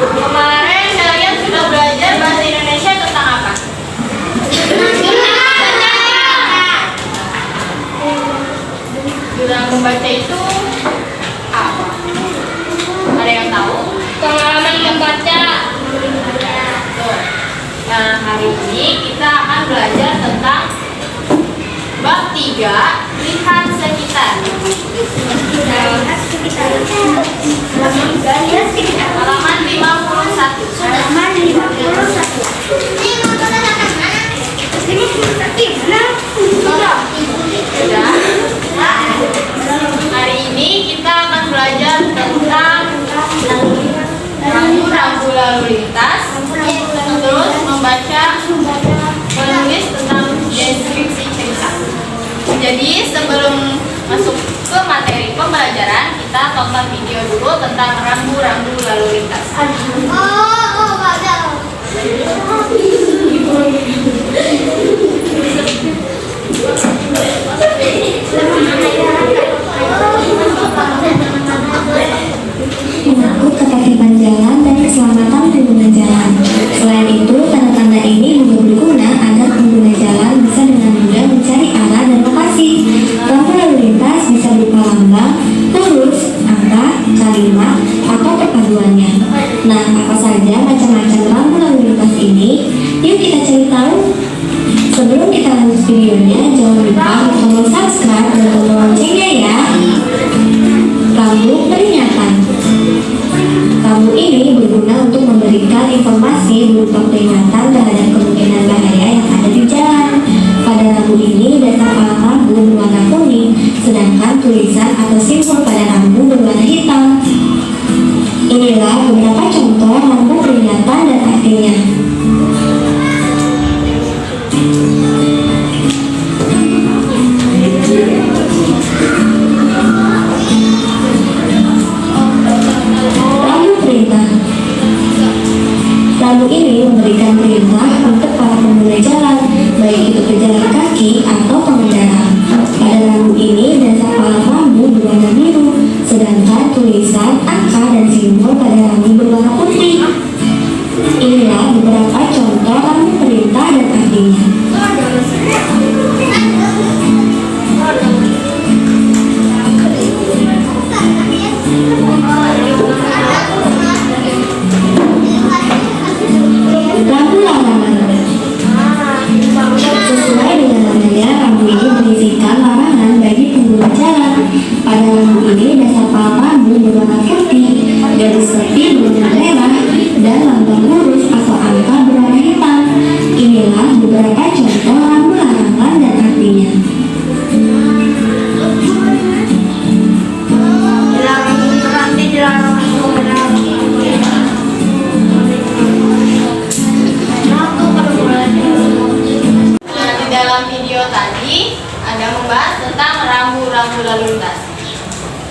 Kemarin kalian sudah belajar bahasa Indonesia tentang apa? Guna membaca itu apa? Ada yang tahu? Pengalaman membaca. Nah, hari ini kita akan belajar tentang bab 3, lihat sekitar. Halaman 51. Sudah. Hari ini kita akan belajar tentang rambu-rambu lalu lintas, terus membaca, menulis tentang deskripsi cerita. Jadi sebelum masuk ke materi pembelajaran, kita tonton video dulu tentang rambu-rambu lalu lintas. Mengatur ketertiban jalan dan keselamatan pengguna jalan. Selain itu, tanda-tanda ini juga berguna agar pengguna jalan bisa dengan mudah mencari arah dan lokasi. Rambu lalu lintas bisa berupa lambang, huruf, angka, kalimat, atau perpaduannya. Nah, apa saja macam-macam rambu lalu lintas ini? Yuk kita cari tahu. Sebelum kita lanjut videonya, jangan lupa tombol subscribe dan tombol loncengnya ya. Rambu peringatan. Rambu ini berguna untuk memberikan informasi berupa peringatan terhadap kemungkinan bahaya yang ada di jalan. Pada rambu ini, dasar palang rambu berwarna kuning, sedangkan tulisan atau simbol pada rambu berwarna hitam. Inilah beberapa contoh rambu peringatan dan artinya. Rambu perintah. Rambu ini memberikan perintah untuk para pengguna jalan, baik itu pejalan kaki atau pengendara. Pada rambu ini, dasar palang rambu berwarna biru, sedangkan tulisan, angka, dan simbol pada rambu berwarna putih. Inilah beberapa contoh rambu perintah dan artinya. Rambu larangan. Sesuai dengan namanya, rambu ini berisikan larangan bagi pengguna jalan. Pada rambu ini, dasar palang rambu berwarna putih, garis tepi berwarna merah, dan lambang huruf atau angka berwarna hitam. Inilah beberapa contoh rambu larangan dan artinya. Nah, di dalam video tadi ada membahas tentang rambu-rambu lalu lintas.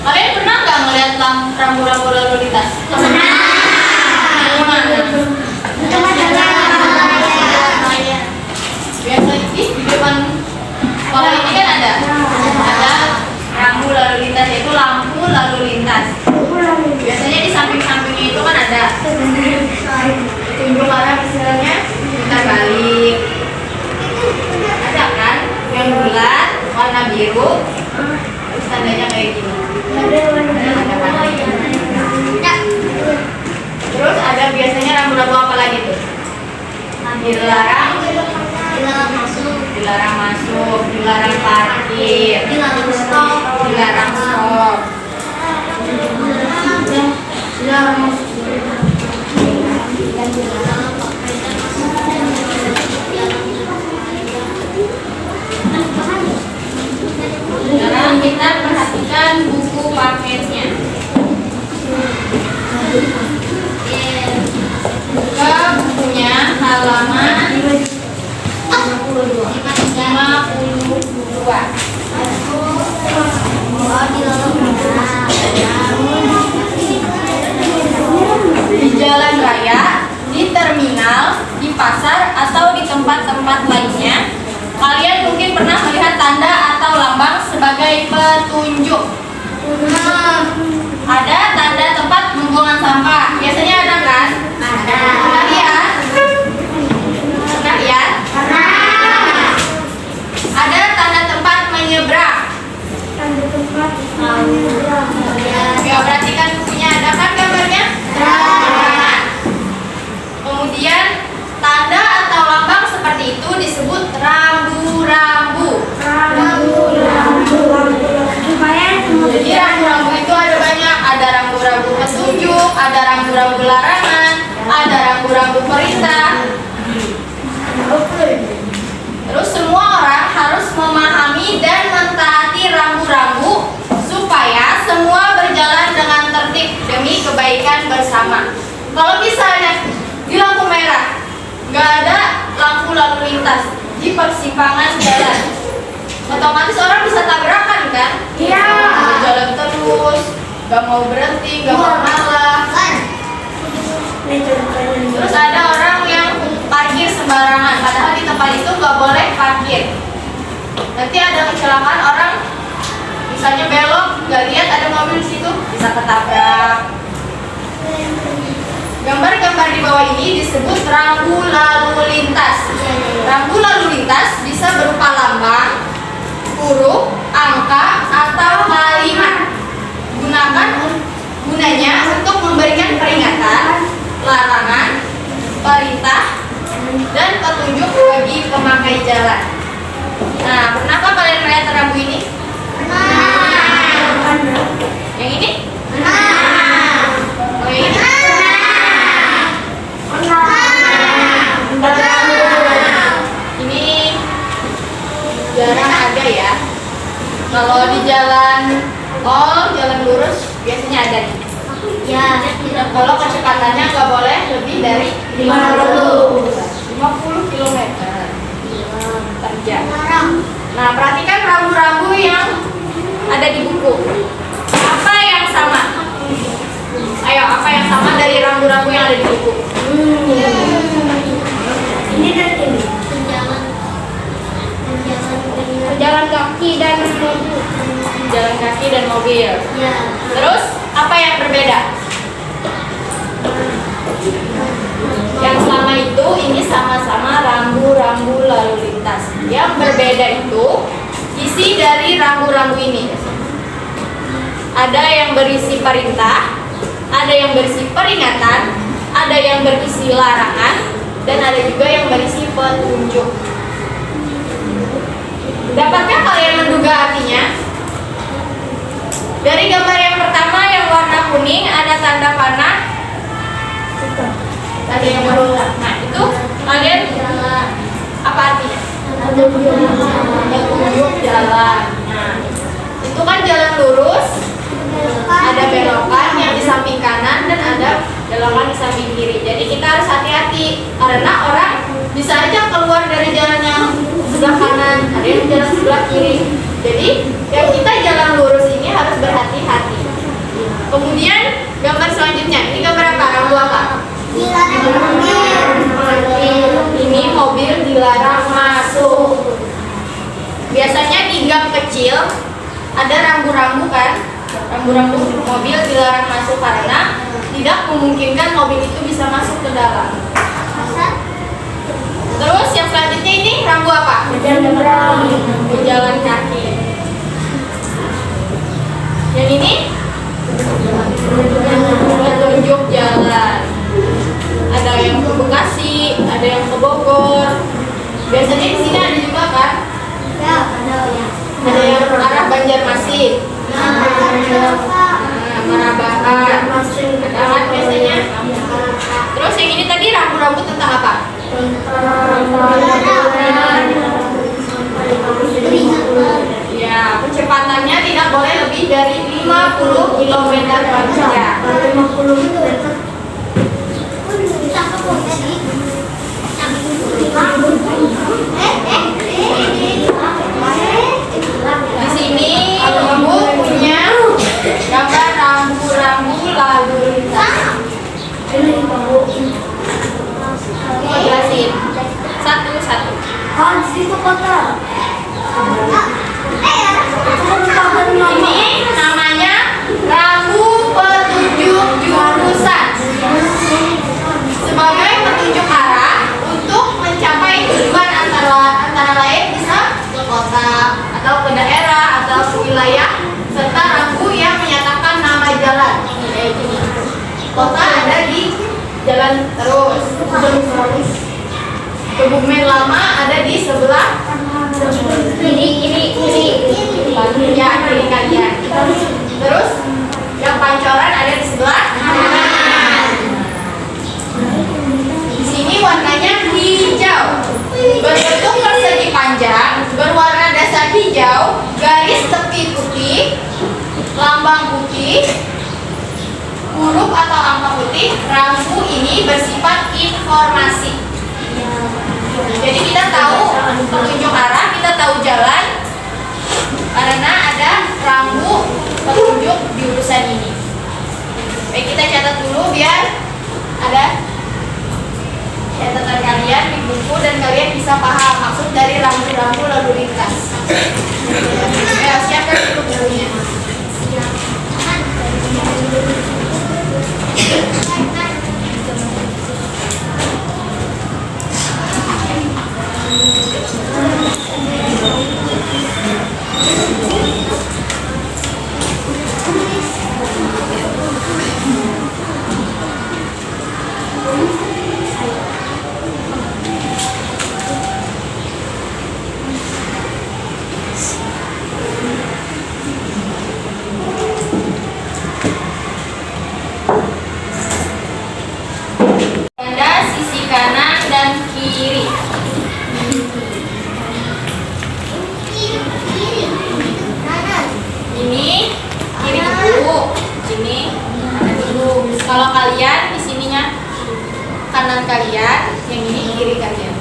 Kalian pernah nggak melihat rambu-rambu lalu lintas? Pernah. Biasa di depan sekolah ini kan ada rambu lalu lintas, yaitu lampu lalu lintas. Biasanya di samping-sampingnya itu kan ada tunjuk arah, misalnya kita balik. Ada kan yang bulat warna biru, terus tandanya kayak gini. Terus ada biasanya rambu-rambu apa lagi tuh? Dilarang masuk, dilarang parkir, dilarang stop. Sekarang kita perhatikan buku paketnya. Buka bukunya halaman 52. Di jalan raya, di terminal, di pasar, atau di tempat-tempat lainnya, kalian mungkin pernah melihat tanda atau lambang sebagai petunjuk. Ada Kalau misalnya di lampu merah nggak ada lampu lalu lintas di persimpangan jalan, otomatis orang bisa tabrakan kan? Iya. Jalan terus, nggak mau berhenti, nggak mau ngalah. Terus ada orang yang parkir sembarangan, padahal di tempat itu nggak boleh parkir. Nanti ada kecelakaan, orang misalnya belok, nggak lihat ada mobil di situ, bisa ketabrak. Gambar-gambar di bawah ini disebut rambu lalu lintas. Rambu lalu lintas bisa berupa lambang, huruf, angka, atau kalimat. Gunanya untuk memberikan peringatan, larangan, perintah, dan petunjuk bagi pemakai jalan. Nah, pernahkah kalian melihat rambu ini? Yang ini? Oh, yang ini? Ini jarang ada ya. Kalau di jalan tol, jalan lurus biasanya ada nih. Ya. Kalau kecepatannya nggak boleh lebih dari 50 km per jam. Nah, perhatikan rambu-rambu yang ada di buku. Apa yang sama? Ayo, apa yang sama dari rambu-rambu yang ada di buku? Ini dan ini. Jalan kaki dan mobil. Jalan kaki dan mobil. Ya. Terus, apa yang berbeda? Yang selama itu ini sama-sama rambu-rambu lalu lintas. Yang berbeda itu isi dari rambu-rambu ini. Ada yang berisi perintah, ada yang berisi peringatan, ada yang berisi larangan, dan ada juga yang berisi petunjuk. Dapatkah kalian menduga artinya? Dari gambar yang pertama yang warna kuning ada tanda panah, ada yang berwarna. Nah, itu kalian apa artinya? Petunjuk jalan. Nah, itu kan jalan lurus, ada belokan yang di samping kanan dan ada belokan di samping kiri. Jadi kita harus hati-hati karena orang bisa aja keluar dari jalan yang sebelah kanan, ada yang jalan sebelah kiri. Jadi yang kita jalan lurus ini harus berhati-hati. Kemudian gambar selanjutnya, ini gambar apa? Rambu apa? Ini mobil dilarang masuk. Biasanya di gang kecil ada rambu-rambu kan? Rambu-rambu mobil dilarang masuk karena tidak memungkinkan mobil itu bisa masuk ke dalam. Terus yang selanjutnya ini rambu apa? Pejalan kaki. Yang ini petunjuk jalan. Ada yang ke Bekasi, ada yang ke Bogor. Biasanya di sini ada juga kan? Ada yang arah Banjarmasin, Marabahan, ada kan biasanya. Terus yang ini tadi rambu-rambu tentang apa? Ya, kecepatannya tidak boleh lebih dari 50 km per jam. Di sini ibu punya gambar rambu-rambu lalu lintas. Mau jelasin satu-satu. Di situ kota. Ini namanya rambu petunjuk jurusan. Sebagai petunjuk arah untuk mencapai tujuan antara lain bisa ke kota atau ke daerah atau ke wilayah, serta rambu yang menyatakan nama jalan. Kayak gini. Kota ada di jalan terus. Kebumen lama ada di sebelah ini ya, kiri kalian. Terus yang Pancoran ada di sebelah kanan. Di sini warnanya hijau, berbentuk persegi panjang, berwarna dasar hijau, garis tepi putih, lambang putih, huruf atau angka putih, rambu bersifat informasi. Jadi kita tahu petunjuk arah, kita tahu jalan karena ada rambu petunjuk di urusan ini. Baik, kita catat dulu biar ada catatan kalian di buku dan kalian bisa paham maksud dari rambu-rambu lalu lintas. Ya, siapkan dulu bukunya. Tanda sisi kanan dan kiri. Ini kiri dulu, ini kanan dulu. Kalau kalian di sininya kanan kalian, yang ini kiri kalian.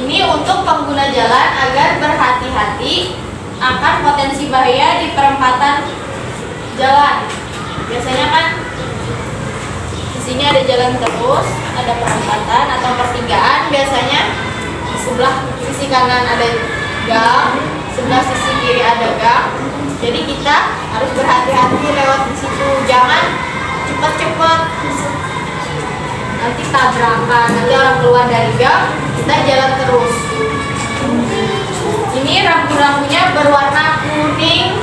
Ini untuk pengguna jalan agar berhati-hati akan potensi bahaya di perempatan jalan. Biasanya kan di sini ada jalan terus, ada perempatan atau pertigaan. Biasanya di sebelah sisi kanan ada gang, sebelah sisi kiri ada gang. Jadi kita harus berhati-hati lewat di situ. Jangan cepat-cepat, nanti tabrakan, nanti orang keluar dari gang, kita jalan terus. Ini rambu-rambunya berwarna kuning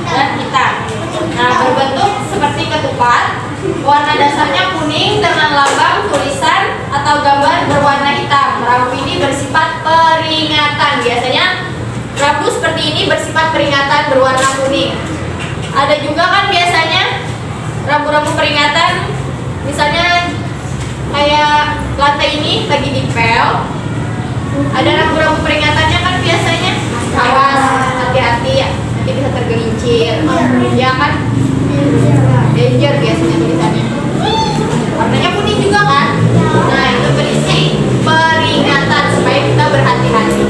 dan hitam. Nah, berbentuk seperti ketupat. Warna dasarnya kuning dengan lambang, tulisan atau gambar berwarna hitam. Rambu ini bersifat peringatan. Biasanya rambu seperti ini bersifat peringatan berwarna kuning. Ada juga kan biasanya rambu-rambu peringatan, misalnya kayak lantai ini lagi dipel. Ada rambu-rambu peringatannya kan biasanya, awas, hati-hati ya, nanti bisa tergelincir. Ya kan? Danger biasanya tulisannya. Warnanya kuning juga kan? Nah, itu berisi peringatan supaya kita berhati-hati.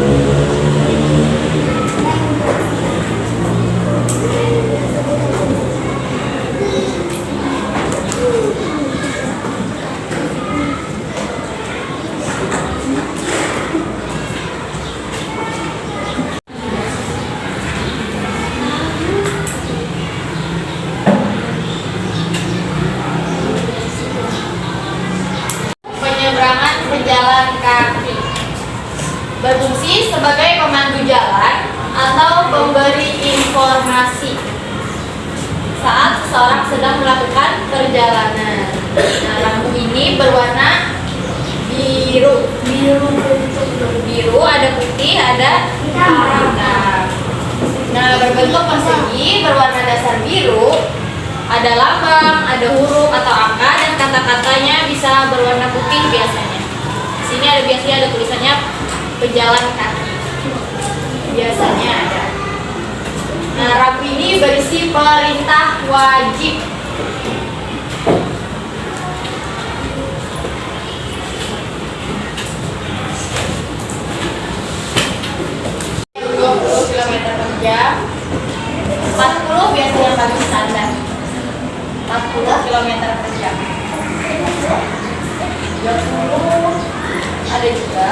Penyeberangan pejalan kaki berfungsi sebagai pemandu jalan atau pemberi informasi saat seseorang sedang melakukan perjalanan. Nah, lampu ini berwarna biru. Biru, ada putih, ada hitam. Nah, berbentuk persegi, berwarna dasar biru. Ada lambang, ada huruf atau angka, dan kata-katanya bisa berwarna putih biasanya. Di sini biasanya ada tulisannya pejalan kaki. Biasanya ada. Nah, rambu ini berisi perintah wajib. Kilometer per jam. 40 biasanya paling standar. 40 km per jam. 30 ada juga.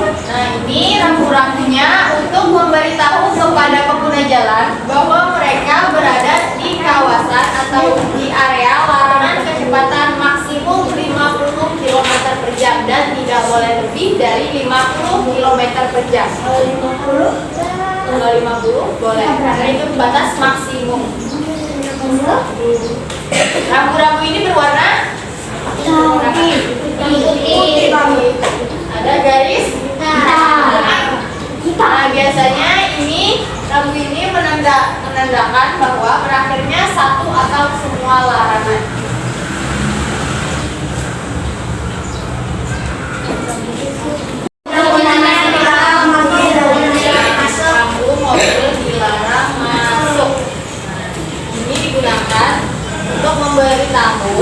Nah, ini rambu-rambunya untuk memberitahu kepada pengguna jalan bahwa mereka berada di kawasan atau di area larangan kecepatan maksimum 50 km per jam dan tidak boleh lebih dari 50 km per jam. Kalau 50 boleh, karena itu batas maksimum. Rambu-rambu ini berwarna putih. Ada garis hitam. Nah, biasanya ini rambu ini menandakan bahwa berakhirnya satu atau semua larangan. Rambu mobil dilarang masuk. Ini digunakan untuk memberitahu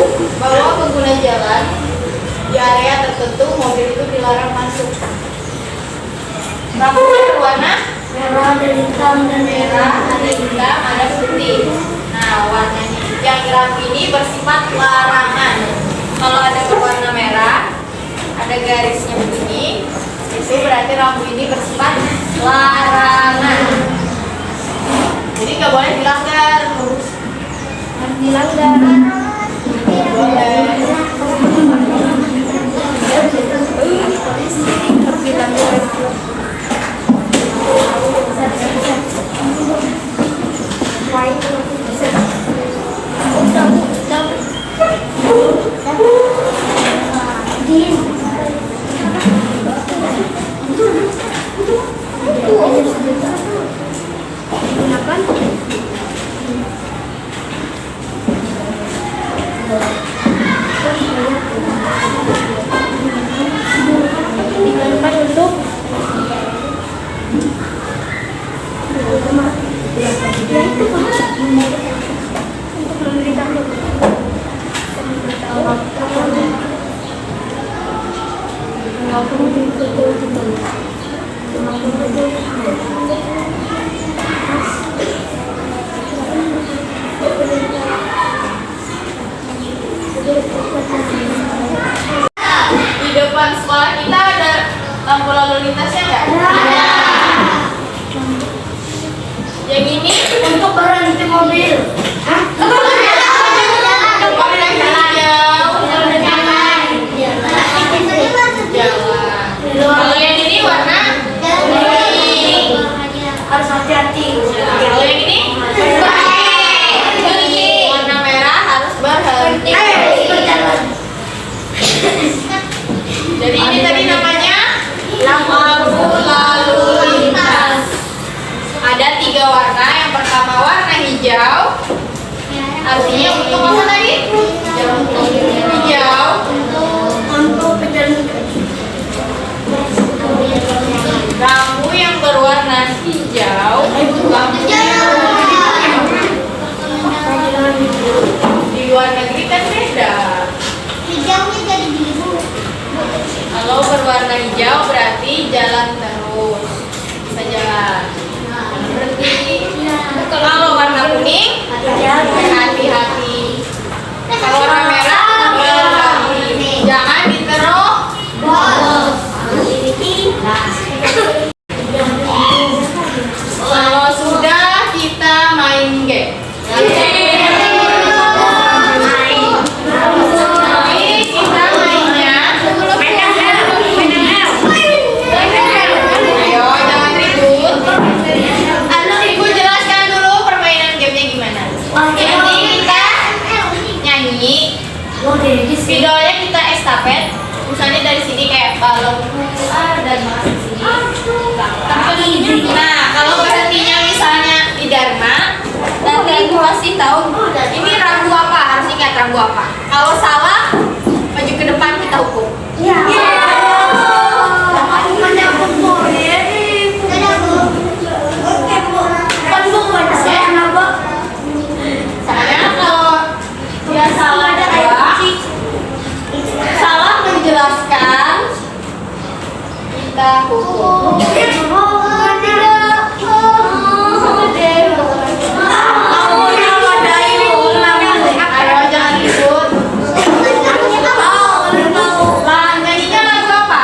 tertentu mobil itu dilarang masuk. Lampunya berwarna Merah ada hitam dan merah, ada hitam, ada putih. Nah, warnanya yang lampu ini bersifat larangan. Kalau ada berwarna merah, ada garisnya begini, itu berarti lampu ini bersifat larangan. Jadi nggak boleh dilanggar. dilanggar. Di depan sekolah kita ada lampu lalu lintasnya nggak? Ada. Yang ini Untuk berhenti mobil. Hah? mobil yang hijau. Jalan. Kalau yang ini warna kuning. Harus hati-hati. Kalau yang ini warna merah harus berhenti. Berjalan. Jadi ini tadi namanya lampu lalu lintas. Ada 3 warna. Yang pertama warna hijau. Artinya untuk apa tadi? Hijau. Untuk pejalan Lampu yang berwarna hijau. Di luar negeri kan beda. hijaunya jadi biru. Kalau berwarna hijau berarti jalan terus, bisa jalan. Jangan berhenti. Kalau warna kuning, hati-hati. Kalau warna merah, berhenti. Jangan diterobos. Kalau sudah kita main game. Tapi kita mainnya. Ayo, jangan ribut. Ibu jelaskan dulu permainan gamenya gimana. Nanti kita nyanyi, videonya kita estafet. Misalnya dari sini kayak balon keluar dan masuk sini. Nah, kalau berhentinya misalnya di Dharma, nanti ibu kasih tahu ini rambu apa, harus ingat rambu apa. Kalau salah, maju ke depan kita hukum. Soalnya kalau dia salah salah menjelaskan, kita hukum. Ayo jangan ribut. Nyanyinya lagu apa?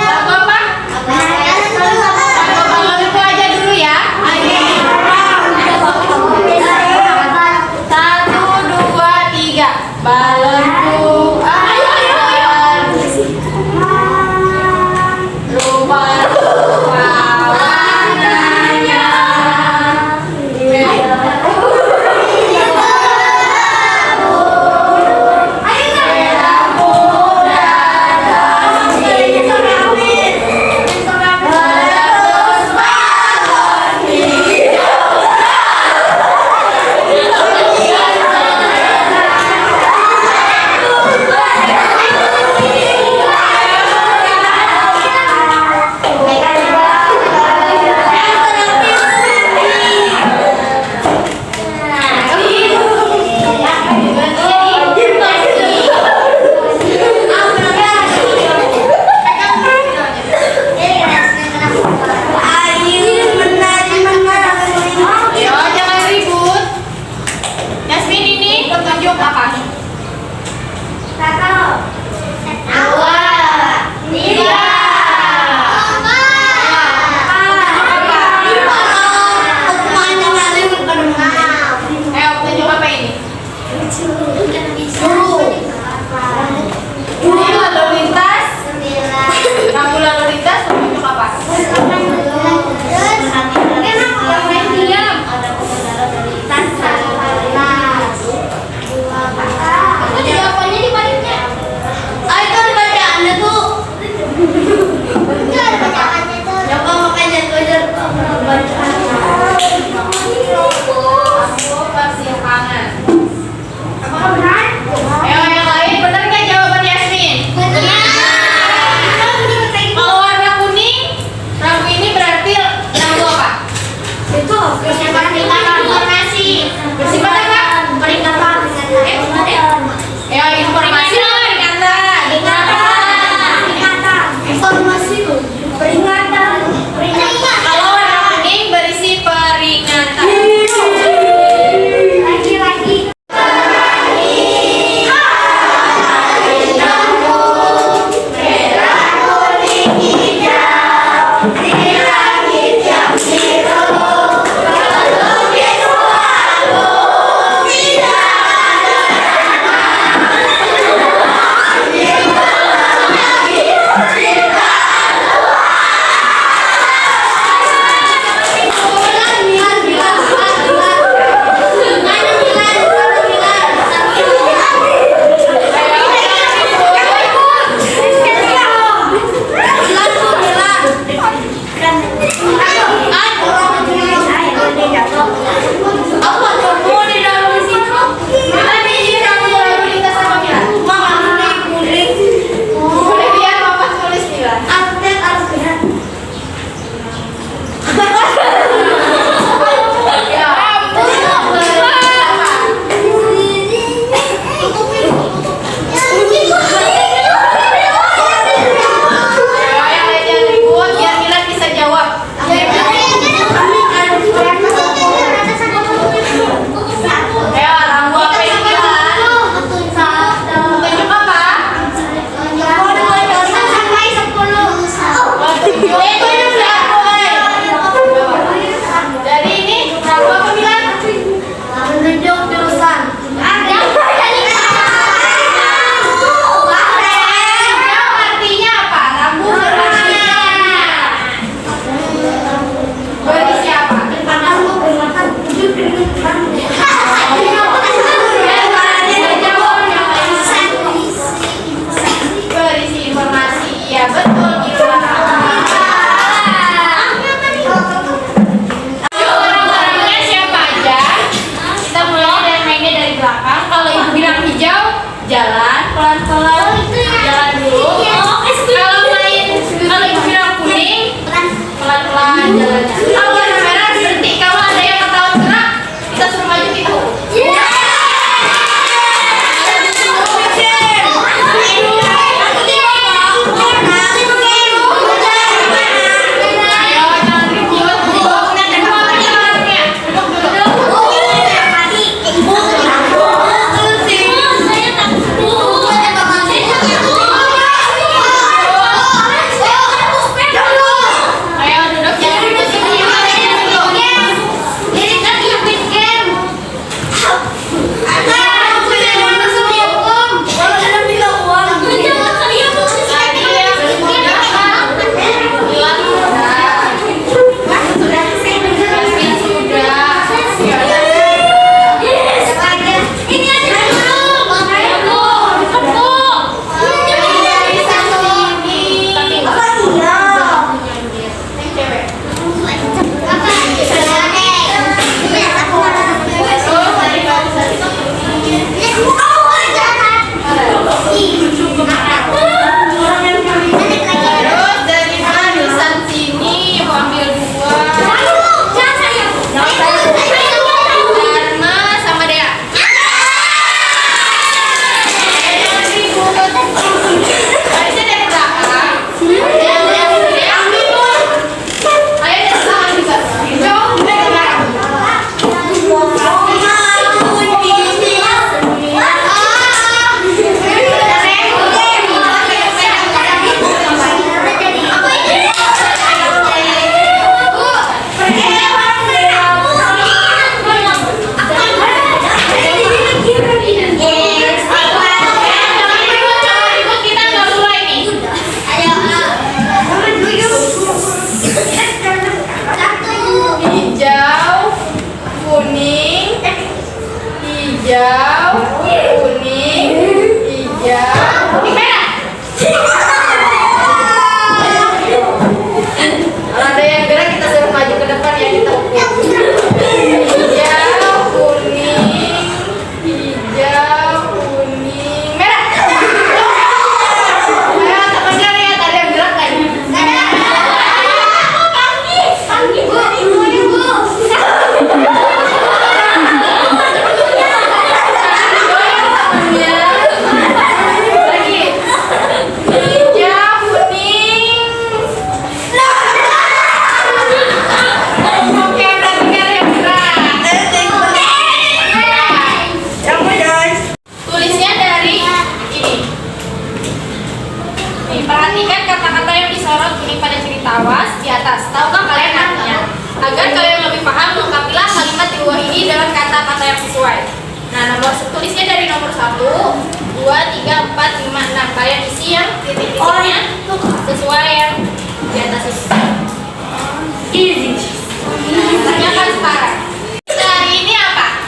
Lagu apa? Kalau itu aja dulu ya. 1, 2, 3. Balik. hijau, kuning, hijau, kuning, merah. Kalau ada yang gerak kita suruh maju ke depan ya, kita ukur. Hijau, kuning, hijau, kuning, merah. Ayo teman-teman lihat ada yang gerak kan? Panggil Bu, ibu. Lagi. Hijau, kuning. Oke, berarti kan yang gerak. Tulisnya dari ini. Nih, perhatikan kata-kata yang disorot kuning pada ciri tawas di atas. Tahukah kalian artinya? Agar kalian lebih paham, lengkapilah kalimat di bawah ini dengan kata-kata yang sesuai. Nah, tulisnya dari nomor 1, 2, 3, 4, 5, 6. Kalian isi yang titik-titiknya sesuai yang di atas itu. Easy. Tanyakan sekarang. Hari ini apa?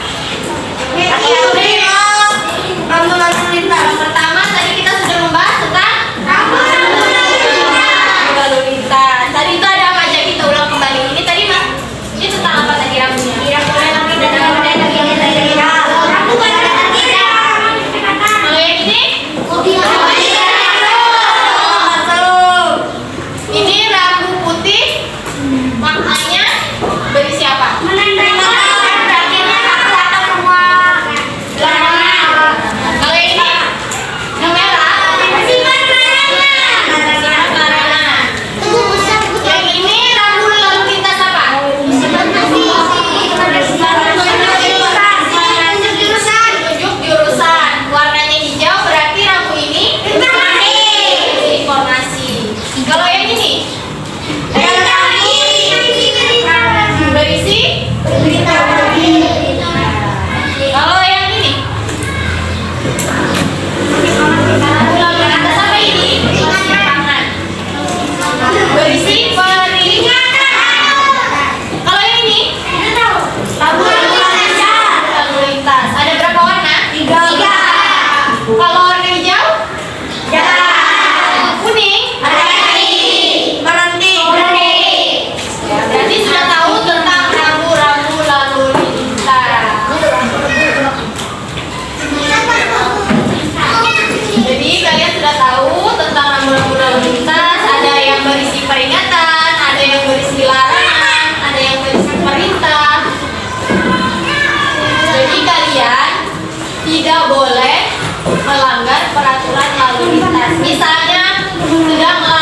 Rambu lalu lintas. Yang pertama tadi kita sudah membahas tentang Rambu lalu lintas. lalu lintas. Tadi itu ada apa aja, kita ulang kembali. Ini tadi Mbak, ini tentang apa tadi rambunya? Rambu lalu lintas. Rambu lalu lintas. Kalau yang ini? Mobil. Ini rambu putih. Maknanya berisi apa? Kalau yang ini? Yang merah? Berisi makanan. Yang ini rambu lalu lintas apa? Tunjuk jurusan. Warnanya hijau berarti rambu ini informasi. Kalau yang ini berisi. Kalau yang ini rambu atas apa ini? Pangan. Berisi peringatan. Kalau yang ini lalu lintas. Ada berapa warna? 3. Kalau warna hijau? Kuning? Berhenti. Ya, berarti sudah tahu tentang rambu-rambu lalu lintas. Jadi kalian sudah tahu tentang rambu-rambu lalu lintas. Ada yang berisi peringatan, ada yang berisi larangan, ada yang berisi perintah. Jadi kalian tidak boleh melanggar peraturan lalu lintas. Misalnya sudah melanggar